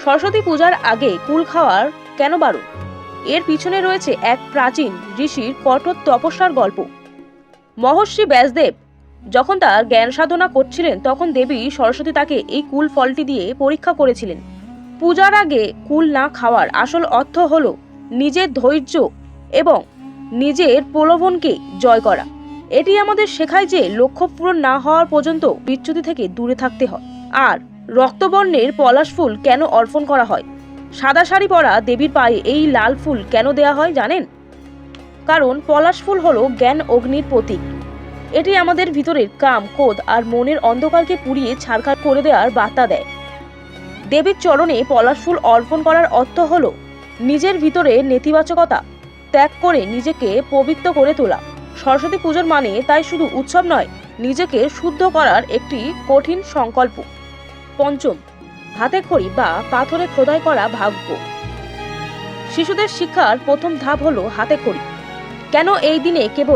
সরস্বতী পূজার আগে কুল খাওয়ার কেন বারণ? এর পিছনে রয়েছে এক প্রাচীন ঋষির কঠোর তপস্যার গল্প। মহর্ষি ব্যাসদেব যখন তার জ্ঞান সাধনা করছিলেন, তখন দেবী সরস্বতী তাকে এই কুল ফলটি দিয়ে পরীক্ষা করেছিলেন। পূজার আগে কুল না খাওয়ার আসল অর্থ হলো নিজের ধৈর্য এবং নিজের প্রলোভনকে জয় করা। এটি আমাদের শেখায় যে লক্ষ্য পূরণ না হওয়ার পর্যন্ত বিচ্যুতি থেকে দূরে থাকতে হয়। আর রক্তবর্ণের পলাশ ফুল কেন অর্পণ করা হয়? সাদা শাড়ি পরা দেবীর পায়ে এই লাল ফুল কেন দেয়া হয় জানেন? কারণ পলাশ ফুল হলো জ্ঞান অগ্নির প্রতীক। এটি আমাদের ভিতরের কাম, ক্রোধ আর মনের অন্ধকারকে পুড়িয়ে ছারখার করে দেওয়ার বার্তা দেয়। দেবীর চরণে পলাশ ফুল অর্পণ করার অর্থ হলো নিজের ভিতরে নেতিবাচকতা ত্যাগ করে নিজেকে পবিত্র করে তোলা। সরস্বতী পুজোর মানে তাই শুধু উৎসব নয়, নিজেকে শুদ্ধ করার একটি কঠিন সংকল্প। পঞ্চম, হাতে খড়ি বা পাথরে খোদাই করা ভাগ্য। শিশুদের শিক্ষার প্রথম ধাপ হলো হাতে খড়ি। কেন এই দিনে কেবল